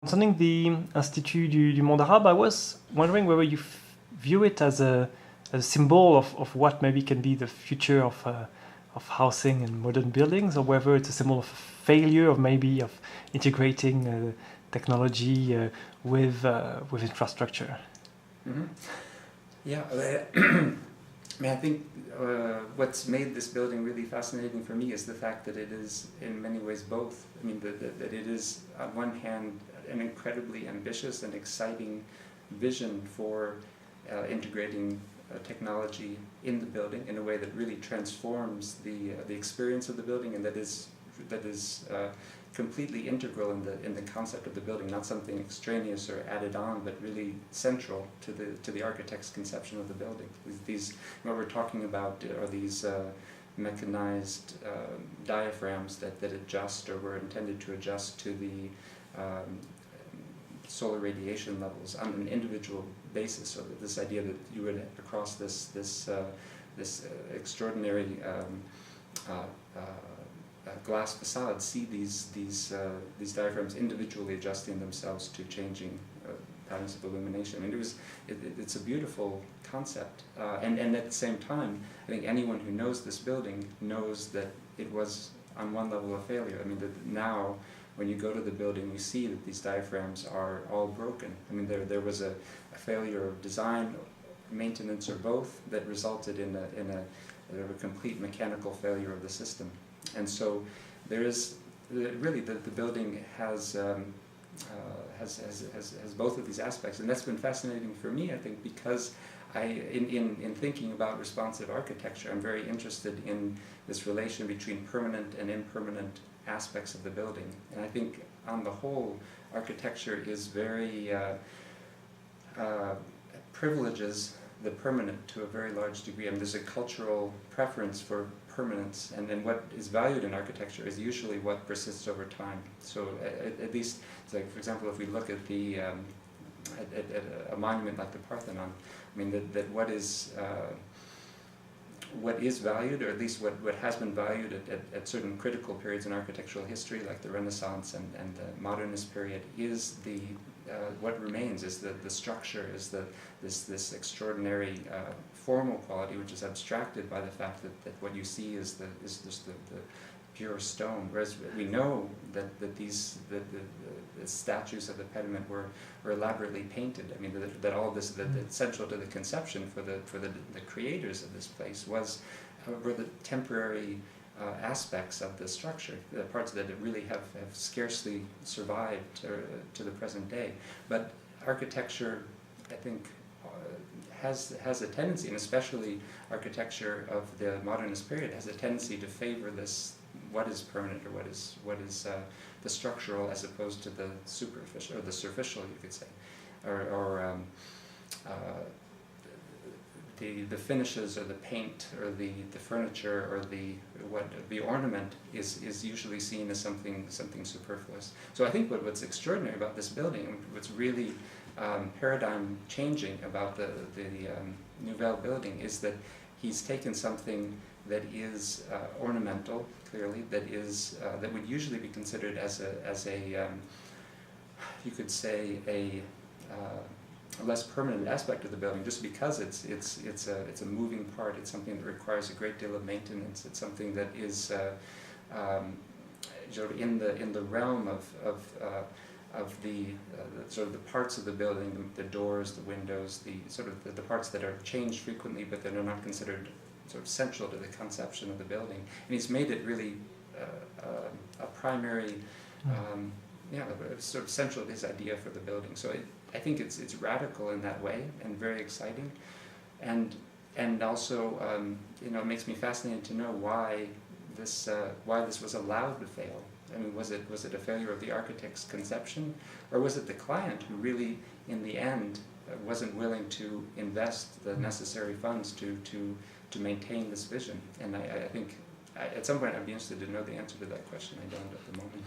Concerning the Institut du Monde Arabe, I was wondering whether you view it as a symbol of what maybe can be the future of housing and modern buildings, or whether it's a symbol of failure of maybe of integrating technology with infrastructure. Mm-hmm. Yeah, I mean, I think what's made this building really fascinating for me is the fact that it is in many ways both. I mean, that it is on one hand an incredibly ambitious and exciting vision for integrating technology in the building in a way that really transforms the experience of the building, and that is completely integral in the concept of the building, not something extraneous or added on, but really central to the architect's conception of the building. What we're talking about are these mechanized diaphragms that adjust or were intended to adjust to the solar radiation levels on an individual basis. So that this idea that you would, across this extraordinary glass facade, see these diaphragms individually adjusting themselves to changing patterns of illumination. I mean, it's a beautiful concept, and at the same time, I think anyone who knows this building knows that it was on one level a failure. I mean, now when you go to the building, you see that these diaphragms are all broken. I mean, there was a failure of design, maintenance, or both that resulted in a complete mechanical failure of the system. And so there is really the building has both of these aspects, and that's been fascinating for me, I think, because in thinking about responsive architecture, I'm very interested in this relation between permanent and impermanent aspects of the building. And I think on the whole, architecture is very privileges the permanent to a very large degree. I mean, there's a cultural preference for permanence, and then what is valued in architecture is usually what persists over time. So at least, it's like, for example, if we look at at a monument like the Parthenon, I mean, that what is valued, or at least what has been valued at certain critical periods in architectural history, like the Renaissance and the Modernist period, is what remains is the structure, is this extraordinary formal quality, which is abstracted by the fact that what you see is just the pure stone. Whereas we know that these the statues of the pediment were elaborately painted. I mean, that all this that central to the conception for the creators of this place were the temporary aspects of the structure, the parts that really have scarcely survived to the present day. But architecture, I think, has a tendency, and especially architecture of the modernist period, has a tendency to favor this, what is permanent, or what is the structural, as opposed to the superficial, or the superficial, you could say, or the finishes, or the paint, or the furniture, or the ornament is usually seen as something superfluous. So I think what's extraordinary about this building, what's really paradigm changing about the Nouvelle building, is that he's taken something that is ornamental, clearly, that would usually be considered as a you could say a less permanent aspect of the building, just because it's a moving part. It's something that requires a great deal of maintenance. It's something that is sort of in the realm of the sort of the parts of the building, the doors, the windows, the parts that are changed frequently, but that are not considered sort of central to the conception of the building. And he's made it really a primary, sort of central to his idea for the building. So I think it's radical in that way, and very exciting, and also it makes me fascinated to know why this was allowed to fail. I mean, was it a failure of the architect's conception, or was it the client who really, in the end, wasn't willing to invest the necessary funds to maintain this vision? And I think at some point I'd be interested to know the answer to that question. I don't at the moment.